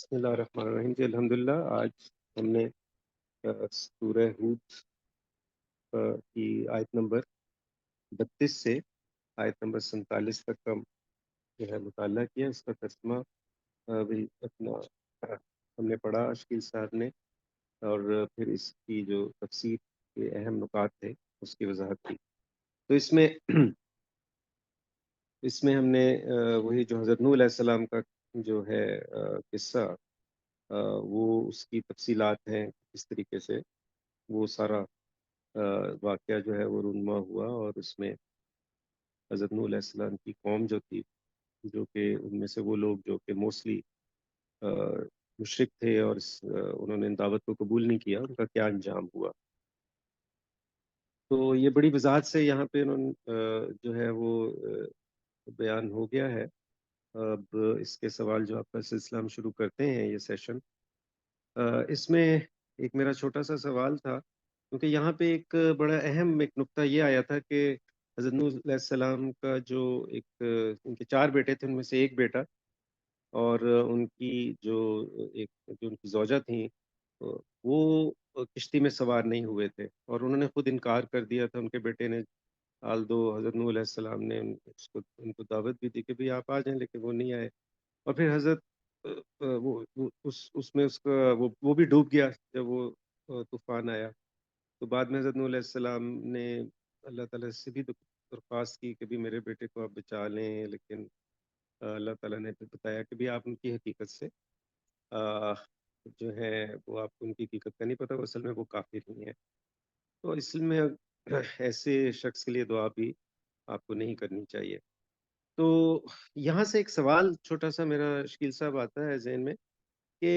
بسم اللہ الرحمن الرحیم جی الحمدللہ آج ہم نے سورہ ہود کی آیت نمبر 32 سے آیت نمبر 47 تک کا جو ہے مطالعہ کیا. اس کا ترجمہ بھی اپنا ہم نے پڑھا اشکیل صاحب نے، اور پھر اس کی جو تفسیر کے اہم نکات تھے اس کی وضاحت کی. تو اس میں ہم نے وہی جو حضرت نوح علیہ السلام کا جو ہے قصہ، وہ اس کی تفصیلات ہیں، اس طریقے سے وہ سارا واقعہ جو ہے وہ رونما ہوا. اور اس میں حضرت نوح علیہ السلام کی قوم جو تھی، جو کہ ان میں سے وہ لوگ جو کہ موسٹلی مشرک تھے اور انہوں نے دعوت کو قبول نہیں کیا، ان کا کیا انجام ہوا. تو یہ بڑی وضاحت سے یہاں پہ انہوں جو ہے وہ بیان ہو گیا ہے. اب اس کے سوال جواب کا سلسلہ ہم شروع کرتے ہیں. یہ سیشن اس میں ایک میرا چھوٹا سا سوال تھا، کیونکہ یہاں پہ ایک بڑا اہم ایک نقطہ یہ آیا تھا کہ حضرت نوح علیہ السلام کا جو ان کے 4 بیٹے تھے، ان میں سے ایک بیٹا، اور ان کی جو ان کی زوجہ تھیں، وہ کشتی میں سوار نہیں ہوئے تھے، اور انہوں نے خود انکار کر دیا تھا ان کے بیٹے نے. آل دو حضرت نوح علیہ السلام نے ان کو دعوت بھی دی کہ بھئی آپ آ جائیں، لیکن وہ نہیں آئے. اور پھر حضرت اس میں اس کا وہ بھی ڈوب گیا جب وہ طوفان آیا. تو بعد میں حضرت نوح علیہ السلام نے اللہ تعالیٰ سے بھی درخواست کی کہ بھی میرے بیٹے کو آپ بچا لیں، لیکن اللہ تعالیٰ نے پھر بتایا کہ بھی آپ ان کی حقیقت سے جو ہے وہ آپ کو ان کی حقیقت کا نہیں پتہ، وہ اصل میں وہ کافر نہیں ہے. تو اس میں ایسے شخص کے لیے دعا بھی آپ کو نہیں کرنی چاہیے. تو یہاں سے ایک سوال چھوٹا سا میرا شکیل صاحب آتا ہے ذہن میں کہ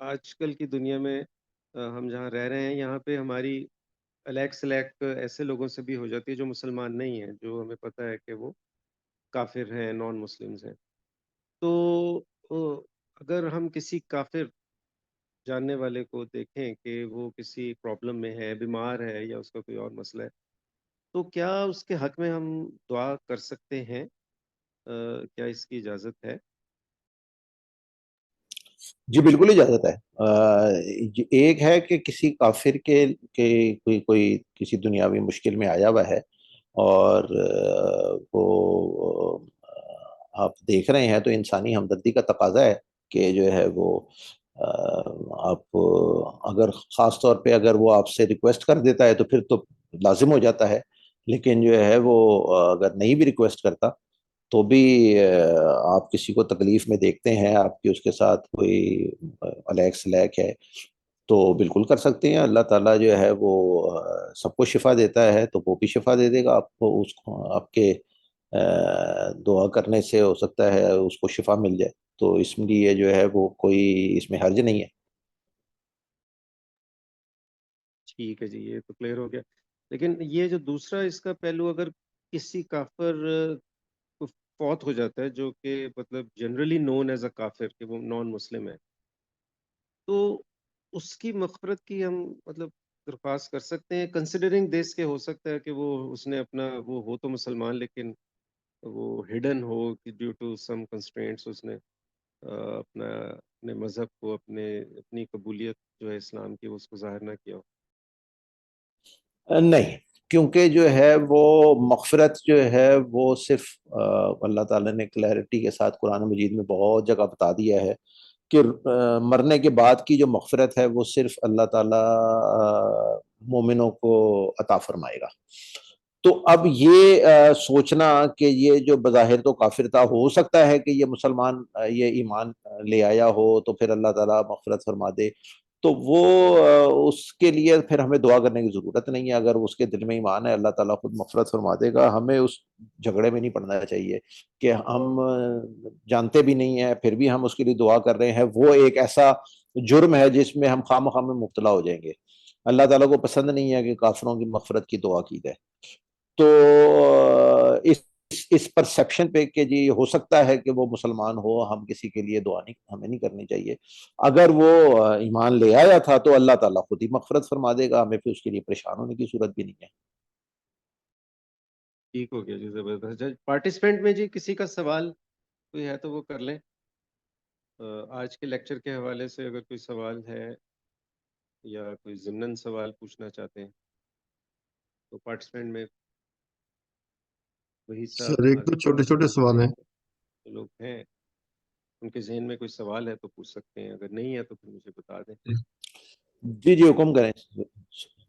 آج کل کی دنیا میں ہم جہاں رہ رہے ہیں، یہاں پہ ہماری الیک سلیک ایسے لوگوں سے بھی ہو جاتی ہے جو مسلمان نہیں ہیں، جو ہمیں پتہ ہے کہ وہ کافر ہیں، نان مسلمز ہیں. تو اگر ہم کسی کافر جاننے والے کو دیکھیں کہ وہ کسی پرابلم میں ہے، بیمار ہے، یا اس کا کوئی اور مسئلہ ہے، تو کیا اس کے حق میں ہم دعا کر سکتے ہیں؟ کیا اس کی اجازت ہے؟ جی بالکل اجازت ہے. ایک ہے کہ کسی کافر کے کوئی کسی دنیاوی مشکل میں آیا ہوا ہے، اور وہ آپ دیکھ رہے ہیں، تو انسانی ہمدردی کا تقاضا ہے کہ جو ہے وہ آپ اگر خاص طور پہ اگر وہ آپ سے ریکویسٹ کر دیتا ہے تو پھر تو لازم ہو جاتا ہے، لیکن جو ہے وہ اگر نہیں بھی ریکویسٹ کرتا تو بھی آپ کسی کو تکلیف میں دیکھتے ہیں، آپ کی اس کے ساتھ کوئی الیک سلیک ہے، تو بالکل کر سکتے ہیں. اللہ تعالیٰ جو ہے وہ سب کو شفا دیتا ہے، تو وہ بھی شفا دے دے گا آپ کو. اس کو آپ کے دعا کرنے سے ہو سکتا ہے اس کو شفا مل جائے، تو اس لیے جو ہے وہ کوئی اس میں حرج نہیں ہے. ٹھیک ہے جی، یہ تو کلیئر ہو گیا. لیکن یہ جو دوسرا اس کا پہلو، اگر کسی کافر کو فوت ہو جاتا ہے جو کہ مطلب جنرلی نون ایز اے کافر، کہ وہ نان مسلم ہے، تو اس کی مغفرت کی ہم مطلب درخواست کر سکتے ہیں، کنسیڈرنگ دس کہ ہو سکتا ہے کہ وہ اس نے اپنا وہ ہو تو مسلمان، لیکن وہ ہڈن ہو کہ ڈیو ٹو سم کنسٹرینٹس اس نے اپنے مذہب کو، اپنی قبولیت جو ہے اسلام کی، وہ اس کو ظاہر نہ کیا ہو. نہیں، کیونکہ جو ہے وہ مغفرت جو ہے وہ صرف اللہ تعالیٰ نے کلیئرٹی کے ساتھ قرآن مجید میں بہت جگہ بتا دیا ہے کہ مرنے کے بعد کی جو مغفرت ہے وہ صرف اللہ تعالیٰ مومنوں کو عطا فرمائے گا. تو اب یہ سوچنا کہ یہ جو بظاہر تو کافر تھا، ہو سکتا ہے کہ یہ مسلمان یہ ایمان لے آیا ہو تو پھر اللہ تعالیٰ مغفرت فرما دے، تو وہ اس کے لیے پھر ہمیں دعا کرنے کی ضرورت نہیں ہے. اگر اس کے دل میں ایمان ہے، اللہ تعالیٰ خود مغفرت فرما دے گا. ہمیں اس جھگڑے میں نہیں پڑنا چاہیے کہ ہم جانتے بھی نہیں ہیں پھر بھی ہم اس کے لیے دعا کر رہے ہیں. وہ ایک ایسا جرم ہے جس میں ہم خواہ مخواہ میں مبتلا ہو جائیں گے. اللہ تعالیٰ کو پسند نہیں ہے کہ کافروں کی مغفرت کی دعا کی جائے. تو اس پرسیپشن پہ کہ جی ہو سکتا ہے کہ وہ مسلمان ہو، ہم کسی کے لیے دعا نہیں ہمیں نہیں کرنی چاہیے. اگر وہ ایمان لے آیا تھا تو اللہ تعالیٰ خود ہی مغفرت فرما دے گا، ہمیں پھر اس کے لیے پریشان ہونے کی صورت بھی نہیں ہے. ٹھیک ہو گیا جی، زبردست. پارٹیسپینٹ میں جی کسی کا سوال کوئی ہے تو وہ کر لیں. آج کے لیکچر کے حوالے سے اگر کوئی سوال ہے یا کوئی ضمناً سوال پوچھنا چاہتے ہیں تو پارٹیسپینٹ میں وہی صاحب، سر ایک دو عارف چھوٹے صاحب، چھوٹے سوال ہیں. جو لوگ ہیں ان کے ذہن میں کوئی سوال ہے تو پوچھ سکتے ہیں، اگر نہیں ہے تو پھر مجھے بتا دیں. جی جی حکم کریں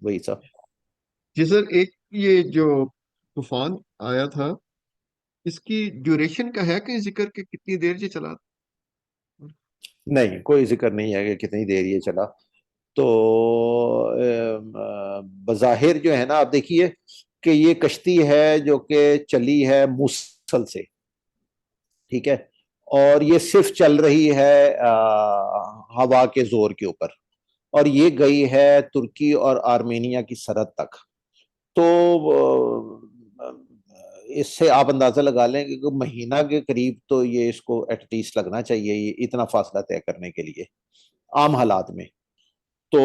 وہی صاحب. جی سر، ایک یہ جو طوفان آیا تھا اس کی ڈیوریشن کا ہے کہیں ذکر کہ کتنی دیر یہ چلا؟ نہیں، کوئی ذکر نہیں ہے کہ کتنی دیر یہ چلا. تو بظاہر جو ہے نا، آپ دیکھیے کہ یہ کشتی ہے جو کہ چلی ہے موصل سے، ٹھیک ہے، اور یہ صرف چل رہی ہے ہوا کے زور کے اوپر، اور یہ گئی ہے ترکی اور آرمینیا کی سرحد تک. تو اس سے آپ اندازہ لگا لیں کہ مہینہ کے قریب تو یہ اس کو ایٹ لیسٹ لگنا چاہیے یہ اتنا فاصلہ طے کرنے کے لیے عام حالات میں. تو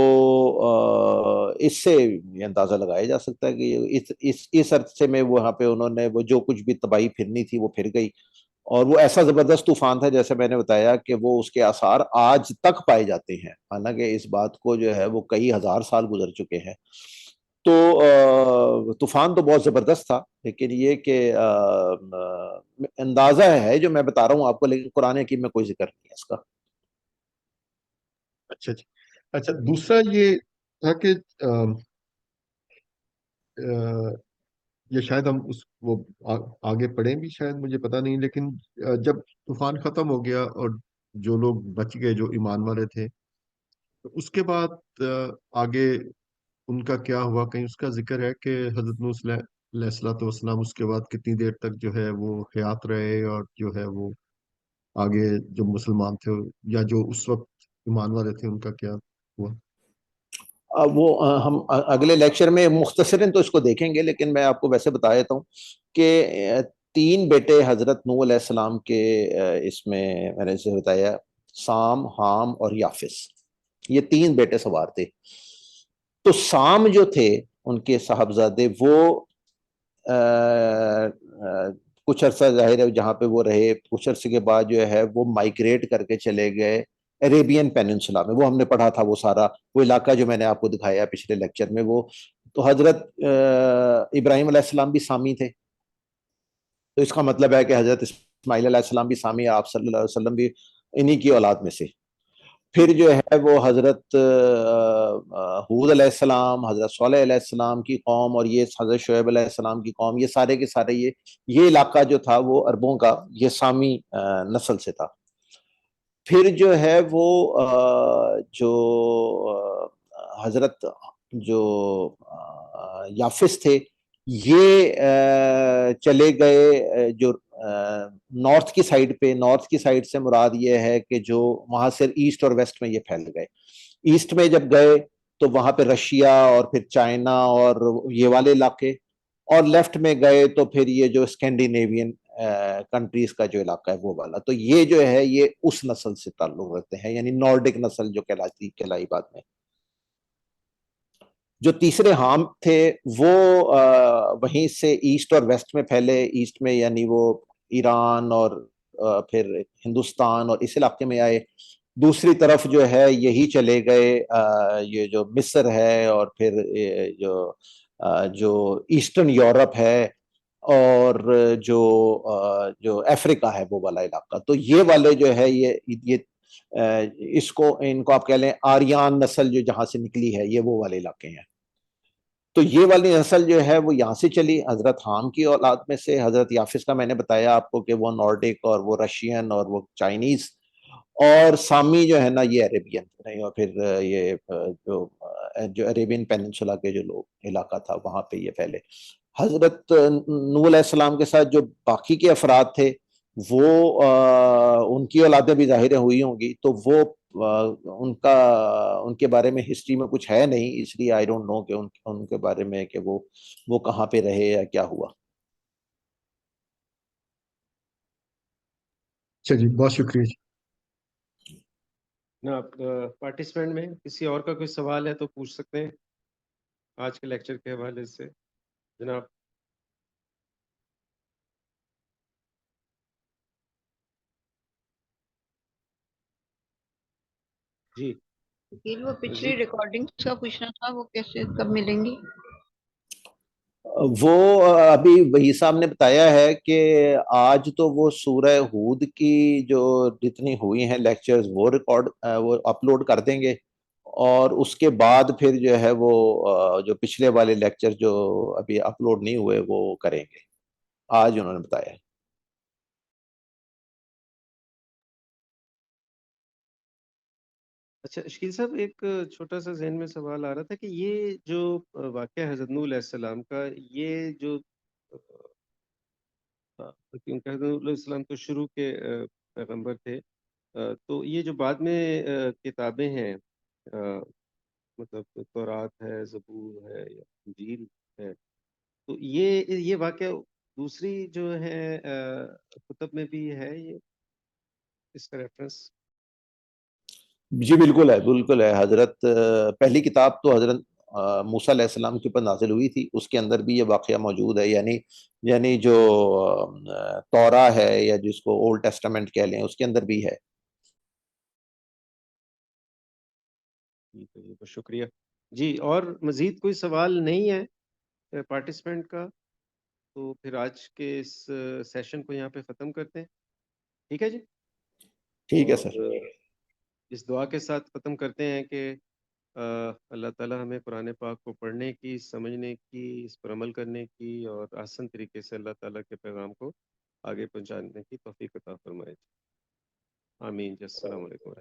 اس سے یہ اندازہ لگایا جا سکتا ہے کہ اس عرصے میں وہاں پہ انہوں نے وہ جو کچھ بھی تباہی پھرنی تھی وہ پھر گئی. اور وہ ایسا زبردست طوفان تھا جیسے میں نے بتایا کہ وہ اس کے آثار آج تک پائے جاتے ہیں، حالانکہ اس بات کو جو ہے وہ کئی ہزار سال گزر چکے ہیں. تو طوفان تو بہت زبردست تھا، لیکن یہ کہ اندازہ ہے جو میں بتا رہا ہوں آپ کو، لیکن قرآن حکیم میں کوئی ذکر نہیں ہے اس کا. اچھا جی. اچھا، دوسرا یہ تھا کہ یہ شاید ہم اس وہ آگے پڑھیں بھی شاید، مجھے پتا نہیں، لیکن جب طوفان ختم ہو گیا اور جو لوگ بچ گئے جو ایمان والے تھے، تو اس کے بعد آگے ان کا کیا ہوا؟ کہیں اس کا ذکر ہے کہ حضرت نوح علیہ الصلوۃ والسلام اس کے بعد کتنی دیر تک جو ہے وہ حیات رہے، اور جو ہے وہ آگے جو مسلمان تھے یا جو اس وقت ایمان والے تھے ان کا کیا ہوا؟ وہ ہم اگلے لیکچر میں مختصراً تو اس کو دیکھیں گے، لیکن میں آپ کو ویسے بتا دیتا ہوں کہ 3 بیٹے حضرت نوح علیہ السلام کے اس میں نے سے بتایا، سام، حام اور یافس، یہ 3 بیٹے سوار تھے. تو سام جو تھے ان کے صاحبزادے وہ کچھ عرصہ ظاہر ہے جہاں پہ وہ رہے، کچھ عرصے کے بعد جو ہے وہ مائگریٹ کر کے چلے گئے عریبین پیننسولا میں. وہ ہم نے پڑھا تھا، وہ سارا وہ علاقہ جو میں نے آپ کو دکھایا پچھلے لیکچر میں. وہ تو حضرت ابراہیم علیہ السلام بھی سامی تھے، تو اس کا مطلب ہے کہ حضرت اسماعیل علیہ السلام بھی سامی، آپ صلی اللہ علیہ وسلم بھی انہی کی اولاد میں سے. پھر جو ہے وہ حضرت حود علیہ السلام، حضرت صالح علیہ السلام کی قوم، اور یہ حضرت شعیب علیہ السلام کی قوم، یہ سارے کے سارے یہ علاقہ جو تھا وہ عربوں کا، یہ سامی نسل سے تھا. پھر جو ہے وہ جو حضرت جو یافس تھے، یہ چلے گئے جو نارتھ کی سائڈ پہ. نارتھ کی سائڈ سے مراد یہ ہے کہ جو وہاں سے ایسٹ اور ویسٹ میں یہ پھیل گئے. ایسٹ میں جب گئے تو وہاں پہ رشیا اور پھر چائنا اور یہ والے علاقے، اور لیفٹ میں گئے تو پھر یہ جو اسکینڈینیوین کنٹریز کا جو علاقہ ہے وہ والا. تو یہ جو ہے یہ اس نسل سے تعلق رکھتے ہیں، یعنی نارڈک نسل جو کہلائی بعد میں. جو تیسرے حام تھے وہ وہیں سے ایسٹ اور ویسٹ میں پھیلے. ایسٹ میں یعنی وہ ایران اور پھر ہندوستان اور اس علاقے میں آئے. دوسری طرف جو ہے یہی چلے گئے یہ جو مصر ہے، اور پھر جو ایسٹرن یورپ ہے، اور جو افریقہ ہے وہ والا علاقہ. تو یہ والے جو ہے یہ ان کو آپ کہہ لیں آریان نسل جو جہاں سے نکلی ہے، یہ وہ والے علاقے ہیں. تو یہ والی نسل جو ہے وہ یہاں سے چلی حضرت حام کی اولاد میں سے. حضرت یافس کا میں نے بتایا آپ کو کہ وہ نارڈک اور وہ رشین اور وہ چائنیز، اور سامی جو ہے نا یہ عربین، اور پھر یہ جو عربین پیننسولا کے جو لوگ علاقہ تھا وہاں پہ یہ پھیلے. حضرت نوح علیہ السلام کے ساتھ جو باقی کے افراد تھے وہ ان کی اولادیں بھی ظاہر ہوئی ہوں گی، تو وہ ان کے بارے میں ہسٹری میں کچھ ہے نہیں، اس لیے آئی ڈونٹ نو کہ ان کے بارے میں کہ وہ کہاں پہ رہے یا کیا ہوا. اچھا جی، بہت شکریہ جی. نا پارٹیسپینٹ میں کسی اور کا کوئی سوال ہے تو پوچھ سکتے ہیں آج کے لیکچر کے حوالے سے جناب. جی وہ پچھلی مزید ریکارڈنگز کا پوچھنا تھا، وہ کیسے کب ملیں گی؟ وہ ابھی وہی صاحب نے بتایا ہے کہ آج تو وہ سورہ ہود کی جو جتنی ہوئی ہیں لیکچرز وہ وہ اپلوڈ کر دیں گے، اور اس کے بعد پھر جو ہے وہ جو پچھلے والے لیکچر جو ابھی اپلوڈ نہیں ہوئے وہ کریں گے، آج انہوں نے بتایا۔ اچھا شکیل صاحب، ایک چھوٹا سا ذہن میں سوال آ رہا تھا کہ یہ جو واقعہ حضرت نوح علیہ السلام کا، یہ جو کیونکہ حضرت نوح علیہ السلام تو شروع کے پیغمبر تھے، تو یہ جو بعد میں کتابیں ہیں، مطلب تورات ہے، زبور ہے یا انجیل ہے، تو یہ واقعہ دوسری جو ہے کتب میں بھی ہے، یہ اس کا ریفرنس؟ جی بالکل ہے، بالکل ہے حضرت۔ پہلی کتاب تو حضرت موسیٰ علیہ السلام کے اوپر نازل ہوئی تھی، اس کے اندر بھی یہ واقعہ موجود ہے، یعنی جو تورا ہے یا جس کو اولڈ ٹیسٹامنٹ کہہ لیں، اس کے اندر بھی ہے۔ بہت شکریہ جی۔ اور مزید کوئی سوال نہیں ہے پارٹیسپینٹ کا؟ تو پھر آج کے اس سیشن کو یہاں پہ ختم کرتے ہیں، ٹھیک ہے جی؟ ٹھیک ہے اور سر۔ اس دعا کے ساتھ ختم کرتے ہیں کہ اللہ تعالی ہمیں قرآن پاک کو پڑھنے کی، سمجھنے کی، اس پر عمل کرنے کی، اور آسان طریقے سے اللہ تعالیٰ کے پیغام کو آگے پہنچانے کی توفیق عطا فرمائے۔ آمین جی۔ السلام علیکم۔